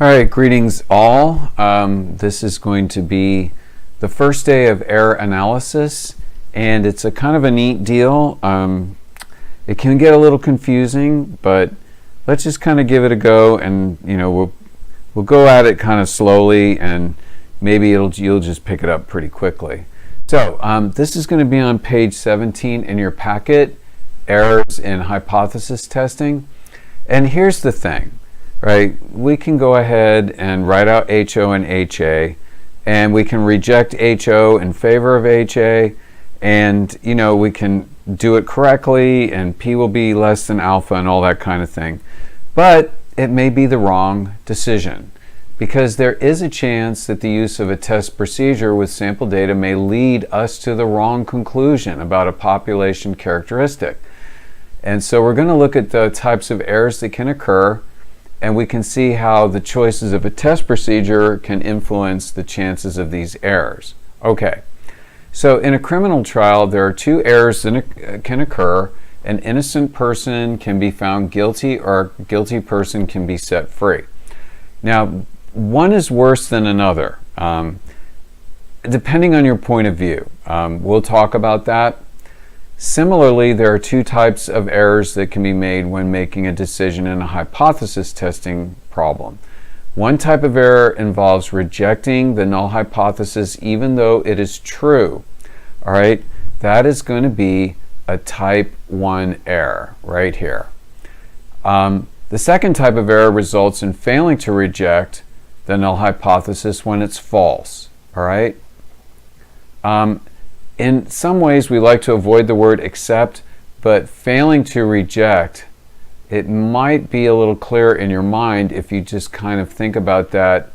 All right, greetings all. This is going to be the first day of error analysis, and it's a kind of a neat deal. It can get a little confusing, but let's just kind of give it a go, and we'll go at it kind of slowly, and maybe you'll just pick it up pretty quickly. So this is going to be on page 17 in your packet, errors in hypothesis testing. And here's the thing. Right, we can go ahead and write out HO and HA, and we can reject HO in favor of HA, and we can do it correctly, and P will be less than alpha and all that kind of thing. But it may be the wrong decision, because there is a chance that the use of a test procedure with sample data may lead us to the wrong conclusion about a population characteristic. And so we're going to look at the types of errors that can occur, and we can see how the choices of a test procedure can influence the chances of these errors. Okay, so in a criminal trial, there are two errors that can occur. An innocent person can be found guilty, or a guilty person can be set free. Now, one is worse than another, depending on your point of view. We'll talk about that. Similarly, there are two types of errors that can be made when making a decision in a hypothesis testing problem. One type of error involves rejecting the null hypothesis even though it is true. All right, that is going to be a type 1 error right here. The second type of error results in failing to reject the null hypothesis when it's false. All right. In some ways, we like to avoid the word accept, but failing to reject, it might be a little clearer in your mind if you just kind of think about that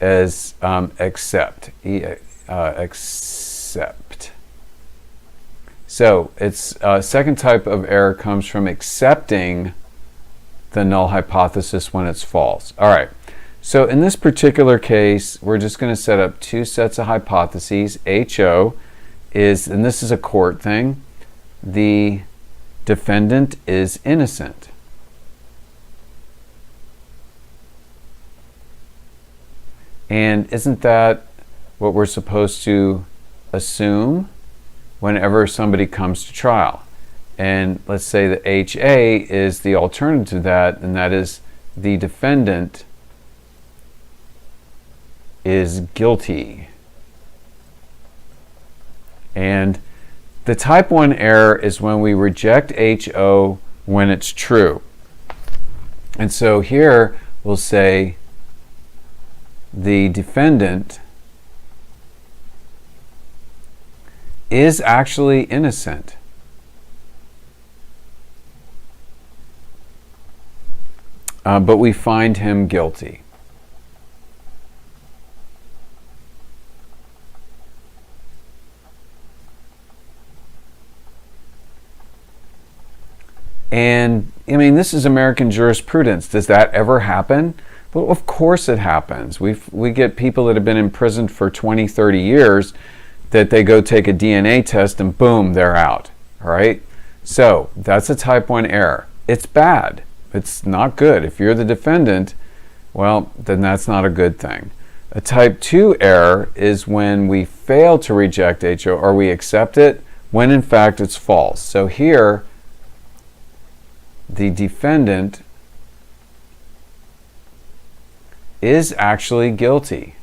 as accept. Accept. So its second type of error comes from accepting the null hypothesis when it's false. All right. So in this particular case, we're just going to set up two sets of hypotheses. HO is, and this is a court thing, the defendant is innocent. And isn't that what we're supposed to assume whenever somebody comes to trial? And let's say that HA is the alternative to that, and that is the defendant is guilty. And the type 1 error is when we reject HO when it's true. And so here we'll say the defendant is actually innocent. But we find him guilty. And I mean, this is American jurisprudence. Does that ever happen? Well, of course it happens. We get people that have been imprisoned for 20, 30 years that they go take a DNA test and boom, they're out. All right? So that's a type 1 error. It's bad. It's not good. If you're the defendant, well, then that's not a good thing. A type 2 error is when we fail to reject HO or we accept it when in fact it's false. So here, the defendant is actually guilty,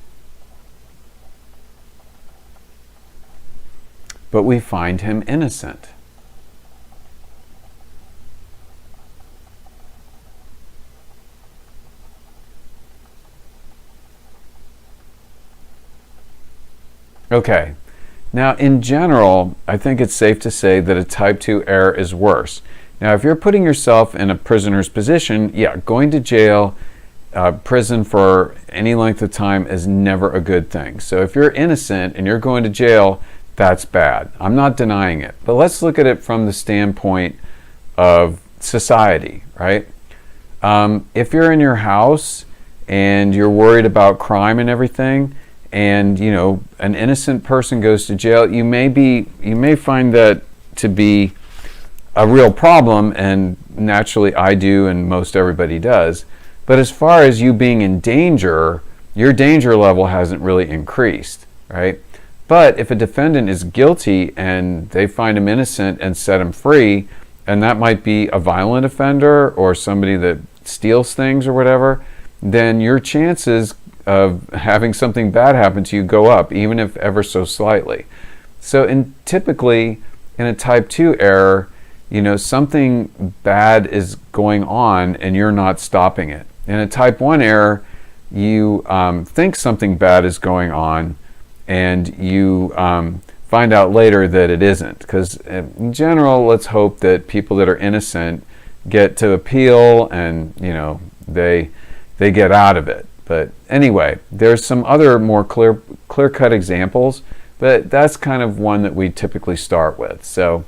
but we find him innocent. Okay, now in general, I think it's safe to say that a type 2 error is worse. Now, if you're putting yourself in a prisoner's position, yeah, going to jail, prison for any length of time is never a good thing. So if you're innocent and you're going to jail, that's bad. I'm not denying it. But let's look at it from the standpoint of society, right? If you're in your house and you're worried about crime and everything, and an innocent person goes to jail, you may find that to be a real problem, and naturally I do, and most everybody does. But as far as you being in danger, your danger level hasn't really increased, right? But if a defendant is guilty and they find him innocent and set him free, and that might be a violent offender or somebody that steals things or whatever, then your chances of having something bad happen to you go up, even if ever so slightly. So typically in a type 2 error, something bad is going on and you're not stopping it. In a type 1 error, you think something bad is going on and you find out later that it isn't. Because in general, let's hope that people that are innocent get to appeal and they get out of it. But anyway, there's some other more clear-cut examples, but that's kind of one that we typically start with. So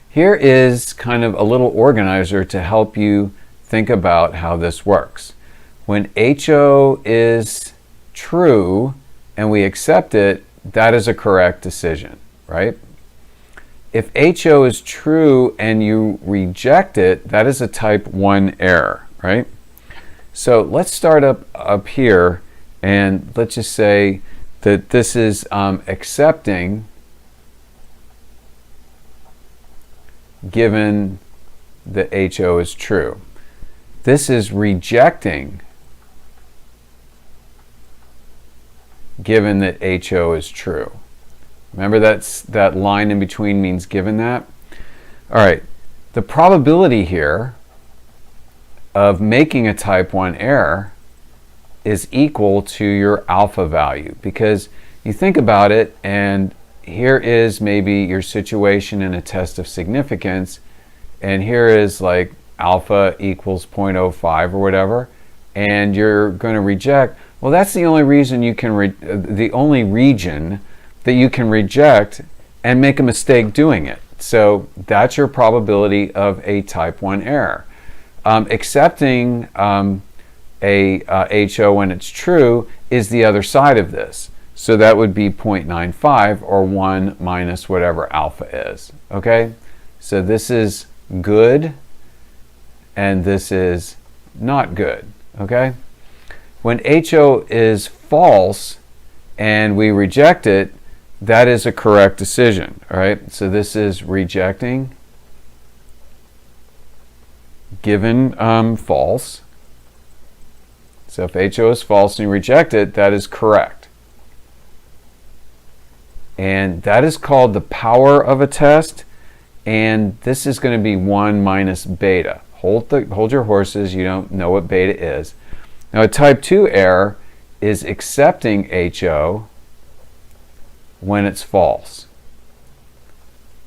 here is kind of a little organizer to help you think about how this works. When HO is true and we accept it, that is a correct decision, right? If HO is true and you reject it, that is a type 1 error, right? So let's start up here, and let's just say that this is accepting given that HO is true. This is rejecting given that HO is true. Remember that line in between means given that? All right, the probability here of making a type 1 error is equal to your alpha value, because you think about it, and here is maybe your situation in a test of significance, and here is like alpha equals 0.05 or whatever, and you're going to reject. Well, that's the only reason you can the only region that you can reject and make a mistake doing it. So that's your probability of a type 1 error. Accepting a HO when it's true is the other side of this. So that would be 0.95 or 1 minus whatever alpha is. Okay? So this is good and this is not good. Okay? When HO is false and we reject it, that is a correct decision. All right? So this is rejecting given false. So if HO is false and you reject it, that is correct. And that is called the power of a test, and this is going to be 1 minus beta. Hold your horses, you don't know what beta is. Now a type 2 error is accepting HO when it's false.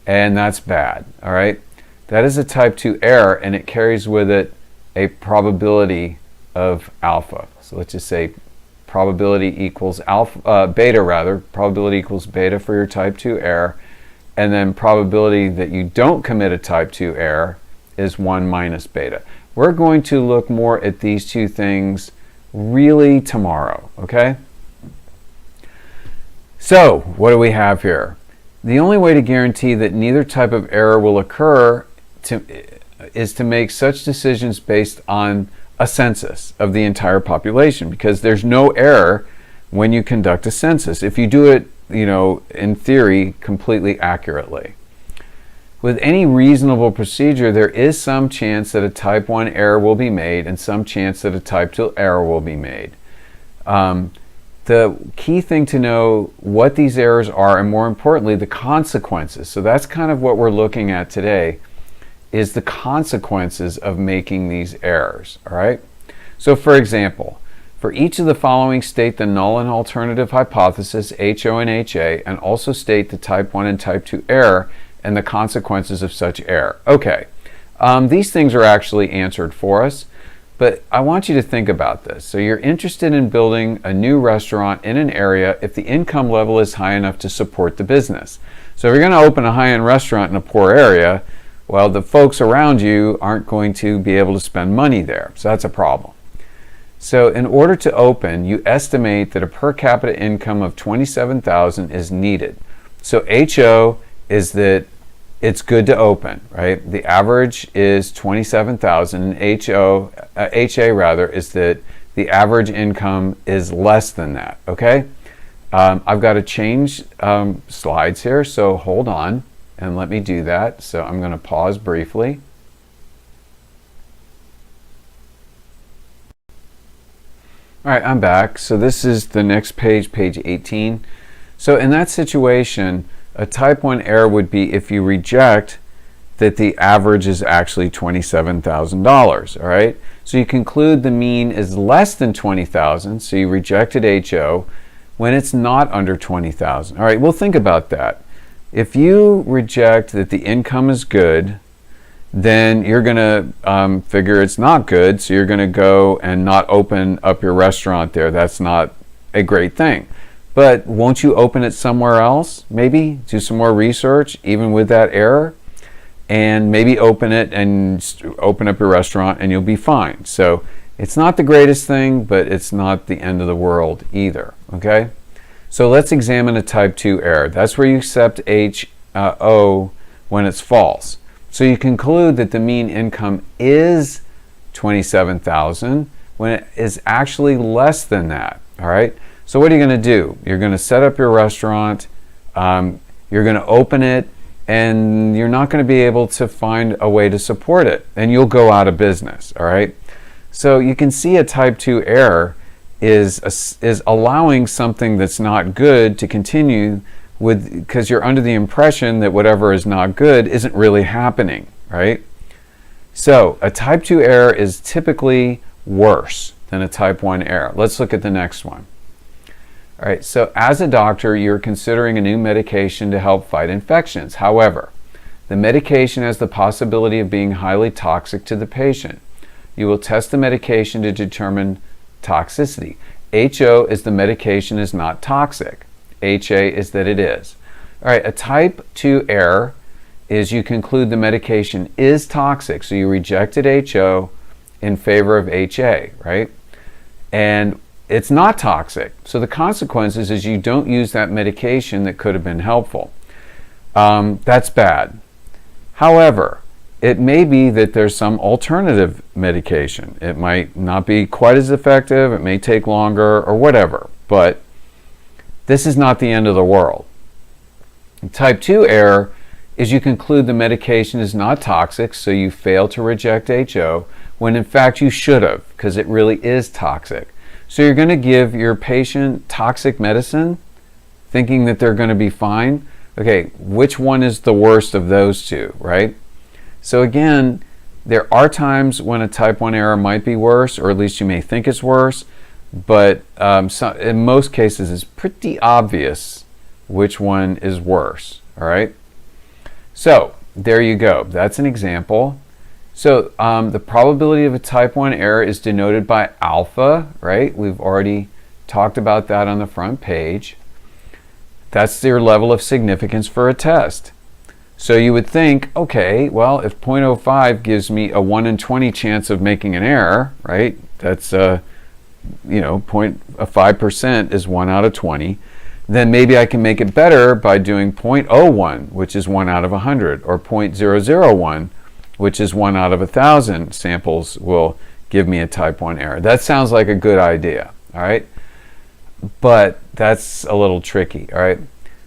And that's bad, all right? That is a type 2 error, and it carries with it a probability of alpha. So let's just say probability equals beta rather. Probability equals beta for your type 2 error. And then probability that you don't commit a type 2 error is 1 minus beta. We're going to look more at these two things really tomorrow, okay? So what do we have here? The only way to guarantee that neither type of error will occur is to make such decisions based on a census of the entire population, because there's no error when you conduct a census if you do it, in theory, completely accurately. With any reasonable procedure, there is some chance that a type 1 error will be made and some chance that a type 2 error will be made. The key thing to know what these errors are, and more importantly, the consequences. So that's kind of what we're looking at today, is the consequences of making these errors, all right? So for example, for each of the following, state the null and alternative hypothesis, HO and HA, and also state the type 1 and type 2 error and the consequences of such error. Okay, these things are actually answered for us, but I want you to think about this. So you're interested in building a new restaurant in an area if the income level is high enough to support the business. So if you're going to open a high-end restaurant in a poor area, well, the folks around you aren't going to be able to spend money there. So that's a problem. So in order to open, you estimate that a per capita income of $27,000 is needed. So HO is that it's good to open, right? The average is 27,000, and HA rather is that the average income is less than that, okay? I've got to change slides here, so hold on and let me do that. So I'm going to pause briefly. All right, I'm back. So this is the next page, page 18. So in that situation, a type 1 error would be if you reject that the average is actually $27,000, all right? So you conclude the mean is less than 20,000, so you rejected HO when it's not under 20,000. All right, well, think about that. If you reject that the income is good, then you're going to figure it's not good, so you're going to go and not open up your restaurant there. That's not a great thing. But won't you open it somewhere else? Maybe do some more research, even with that error, and maybe open it and open up your restaurant and you'll be fine. So it's not the greatest thing, but it's not the end of the world either, okay? So let's examine a type 2 error. That's where you accept HO when it's false. So you conclude that the mean income is 27,000 when it is actually less than that, all right? So what are you going to do? You're going to set up your restaurant, you're going to open it, and you're not going to be able to find a way to support it, and you'll go out of business, all right? So you can see a type 2 error is allowing something that's not good to continue with, because you're under the impression that whatever is not good isn't really happening, right? So a type 2 error is typically worse than a type 1 error. Let's look at the next one. All right, so as a doctor, you're considering a new medication to help fight infections. However, the medication has the possibility of being highly toxic to the patient. You will test the medication to determine toxicity. HO is the medication is not toxic. HA is that it is. All right, a type 2 error is you conclude the medication is toxic, so you rejected HO in favor of HA, right? And it's not toxic. So the consequences is you don't use that medication that could have been helpful. That's bad. However, it may be that there's some alternative medication. It might not be quite as effective, it may take longer or whatever, but this is not the end of the world. Type 2 error is you conclude the medication is not toxic, so you fail to reject HO when in fact you should have, because it really is toxic. So you're going to give your patient toxic medicine thinking that they're going to be fine. Okay, which one is the worst of those two, right? So again, there are times when a type 1 error might be worse, or at least you may think it's worse, but in most cases it's pretty obvious which one is worse, all right? So there you go. That's an example. So the probability of a type 1 error is denoted by alpha, right? We've already talked about that on the front page. That's your level of significance for a test. So you would think, okay, well, if 0.05 gives me a 1 in 20 chance of making an error, right? That's, 5% is 1 out of 20. Then maybe I can make it better by doing 0.01, which is 1 out of 100, or 0.001, which is 1 out of 1,000 samples will give me a type 1 error. That sounds like a good idea, all right? But that's a little tricky, all right?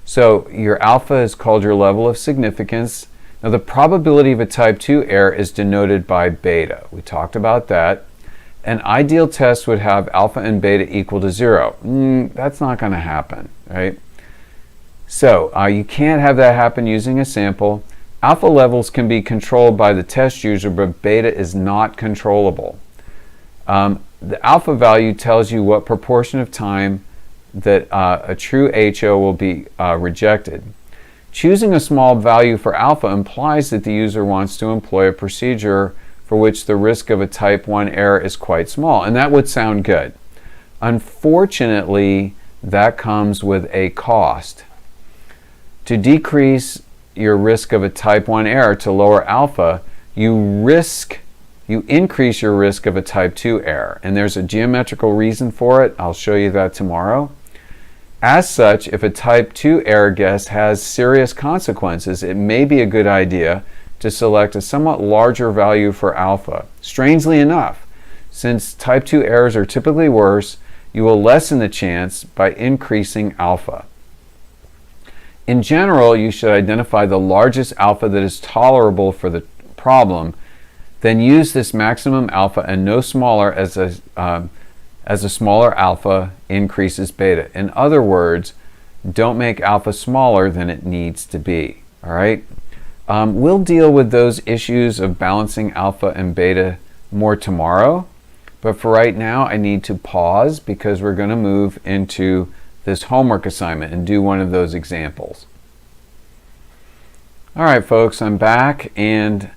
So your alpha is called your level of significance. Now the probability of a type 2 error is denoted by beta. We talked about that. An ideal test would have alpha and beta equal to 0. That's not going to happen, right? So you can't have that happen using a sample. Alpha levels can be controlled by the test user, but beta is not controllable. The alpha value tells you what proportion of time that a true HO will be rejected. Choosing a small value for alpha implies that the user wants to employ a procedure for which the risk of a type 1 error is quite small, and that would sound good. Unfortunately, that comes with a cost. To decrease your risk of a type 1 error to lower alpha, you increase your risk of a type 2 error. And there's a geometrical reason for it. I'll show you that tomorrow. As such, if a type 2 error guess has serious consequences, it may be a good idea to select a somewhat larger value for alpha. Strangely enough, since type 2 errors are typically worse, you will lessen the chance by increasing alpha. In general, you should identify the largest alpha that is tolerable for the problem, then use this maximum alpha and no smaller as a smaller alpha increases beta. In other words, don't make alpha smaller than it needs to be. All right? We'll deal with those issues of balancing alpha and beta more tomorrow, but for right now I need to pause because we're going to move into this homework assignment and do one of those examples. All right, folks, I'm back, and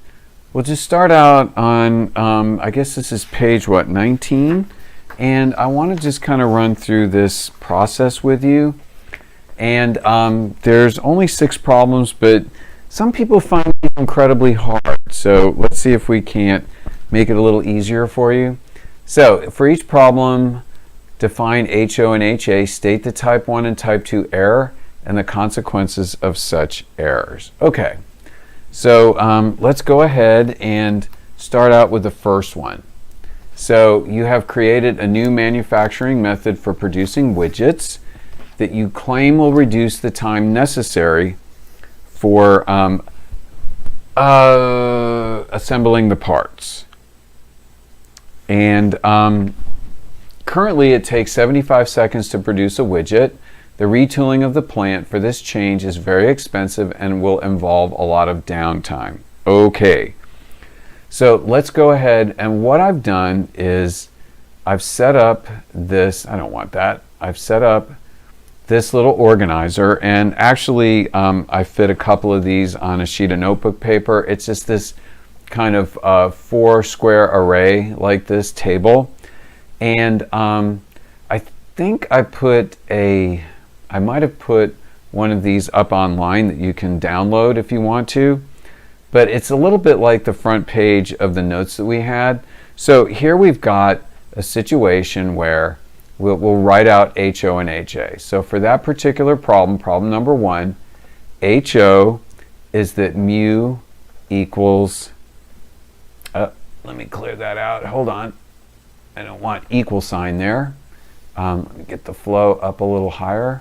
we'll just start out on, I guess this is page, 19? And I want to just kind of run through this process with you. And there's only 6 problems, but some people find it incredibly hard. So let's see if we can't make it a little easier for you. So for each problem, define HO and HA, state the type 1 and type 2 error, and the consequences of such errors. Okay, so let's go ahead and start out with the first one. So you have created a new manufacturing method for producing widgets that you claim will reduce the time necessary for assembling the parts. And currently it takes 75 seconds to produce a widget. The retooling of the plant for this change is very expensive and will involve a lot of downtime. Okay. So let's go ahead, and what I've done is I've set up this, I don't want that, I've set up this little organizer, and actually I fit a couple of these on a sheet of notebook paper. It's just this kind of 4-square array like this table, and I think I might have put one of these up online that you can download if you want to. But it's a little bit like the front page of the notes that we had. So here we've got a situation where we'll write out HO and HA. So for that particular problem, problem number 1, HO is that mu equals, let me clear that out, hold on. I don't want equal sign there. Let me get the flow up a little higher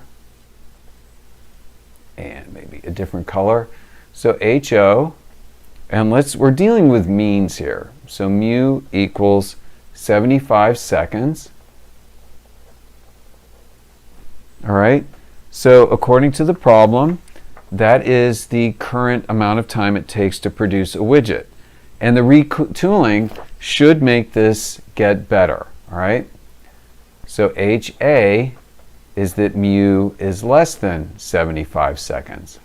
and maybe a different color. So HO, and we're dealing with means here. So mu equals 75 seconds. All right. So according to the problem, that is the current amount of time it takes to produce a widget. And the retooling should make this get better. All right. So HA is that mu is less than 75 seconds.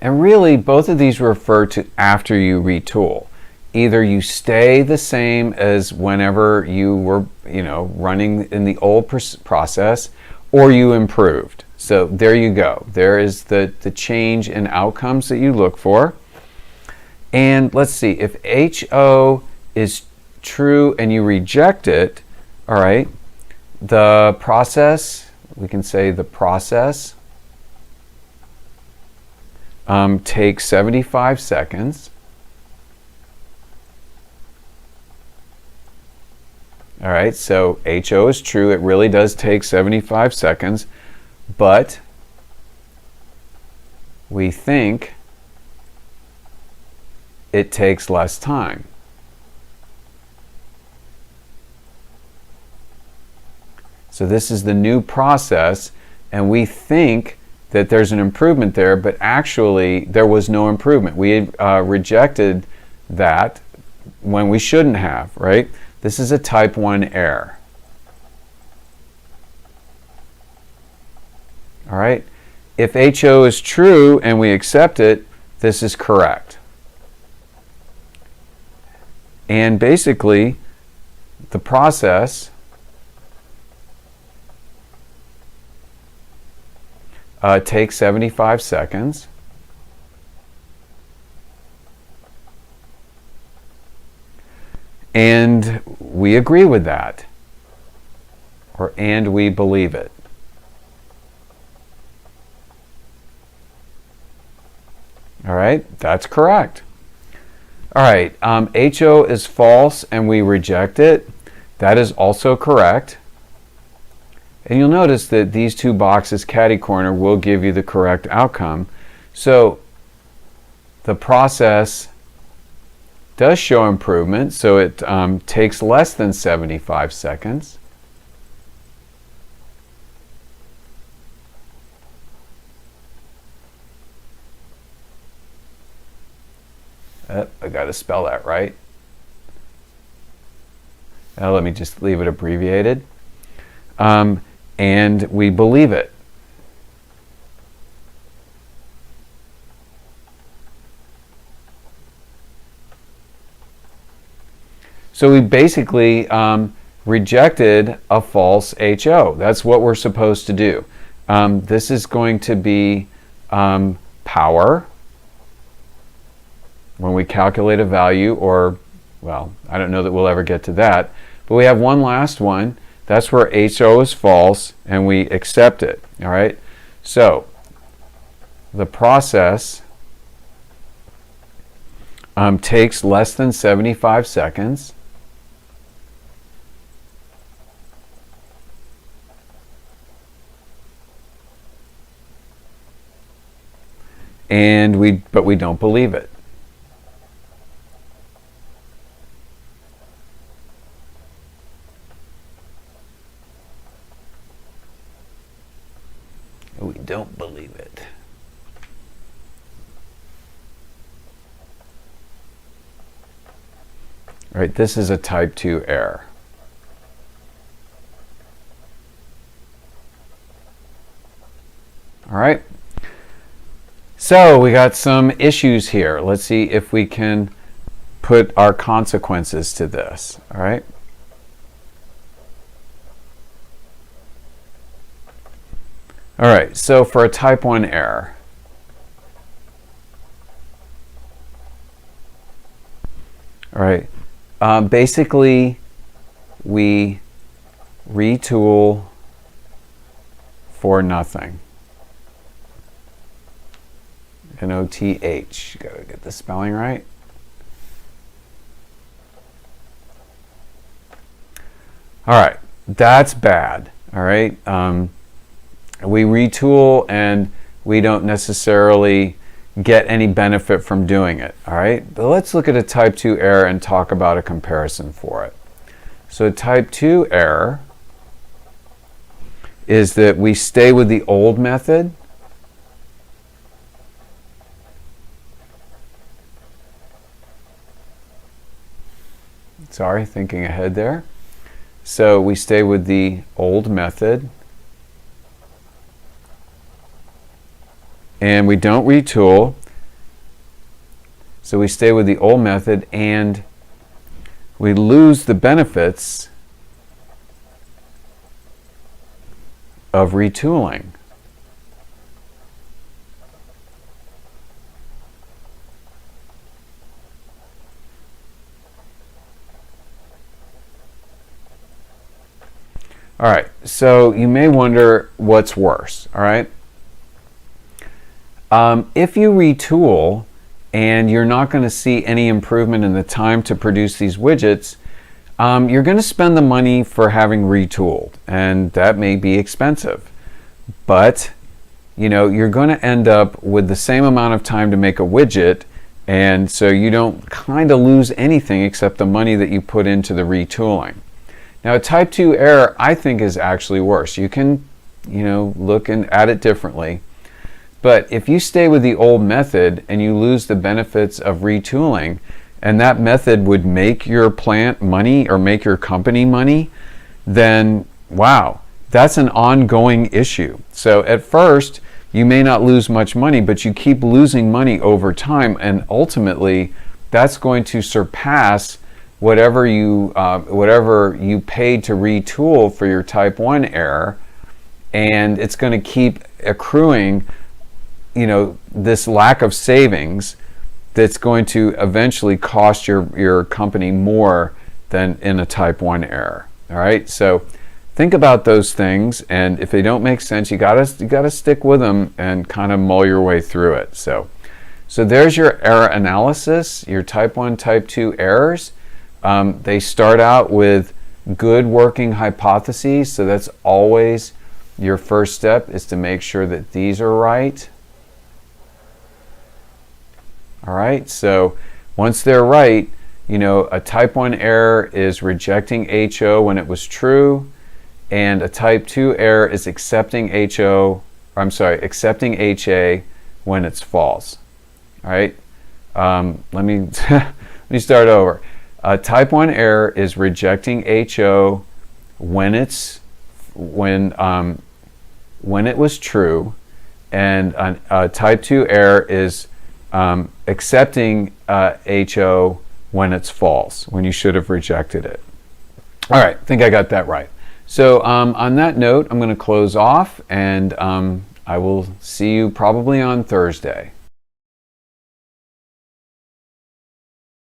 And really, both of these refer to after you retool. Either you stay the same as whenever you were, running in the old process, or you improved. So there you go. There is the change in outcomes that you look for. And let's see, if HO is true and you reject it, all right, the process, we can say the process takes 75 seconds. All right, so HO is true. It really does take 75 seconds, but we think it takes less time. So this is the new process, and we think that there's an improvement there, but actually there was no improvement. We rejected that when we shouldn't have, right? This is a type 1 error. All right? If HO is true and we accept it, this is correct. And basically, the process takes 75 seconds. And we agree with that. or and we believe it. All right, that's correct. All right, HO is false and we reject it. That is also correct. And you'll notice that these two boxes, catty corner, will give you the correct outcome. So the process does show improvement, so it takes less than 75 seconds. I got to spell that right. Let me just leave it abbreviated. And we believe it. So we basically rejected a false HO. That's what we're supposed to do. This is going to be power when we calculate a value, or, well, I don't know that we'll ever get to that. But we have one last one. That's where HO is false, and we accept it. All right? So the process takes less than 75 seconds. But we don't believe it. We don't believe it. All right, this is a type 2 error. All right. So we got some issues here. Let's see if we can put our consequences to this. All right. All right, so for a type 1 error, all right, basically we retool for nothing. NOTH, gotta get the spelling right. All right, that's bad, all right. We retool and we don't necessarily get any benefit from doing it, all right? But let's look at a type 2 error and talk about a comparison for it. So type 2 error is that we stay with the old method. Sorry, thinking ahead there. So we stay with the old method. And we don't retool, so we stay with the old method and we lose the benefits of retooling. All right, so you may wonder what's worse, all right? If you retool and you're not going to see any improvement in the time to produce these widgets, you're going to spend the money for having retooled, and that may be expensive. But you're going to end up with the same amount of time to make a widget, and so you don't kind of lose anything except the money that you put into the retooling. Now, a type 2 error, I think, is actually worse. You can, look at it differently. But if you stay with the old method and you lose the benefits of retooling, and that method would make your plant money or make your company money, then wow, that's an ongoing issue. So at first, you may not lose much money, but you keep losing money over time, and ultimately, that's going to surpass whatever you paid to retool for your type 1 error, and it's going to keep accruing this lack of savings that's going to eventually cost your company more than in a type 1 error. All right, so think about those things, and if they don't make sense, you gotta stick with them and kind of mull your way through it. So there's your error analysis, your type 1, type 2 errors. They start out with good working hypotheses, so that's always your first step, is to make sure that these are right. All right, so once they're right, a type 1 error is rejecting HO when it was true, and a type 2 error is accepting accepting HA when it's false. All right, let me let me start over. A type 1 error is rejecting HO when it was true, and a type 2 error is accepting HO when it's false, when you should have rejected it. All right, I think I got that right. So on that note, I'm going to close off, and I will see you probably on Thursday.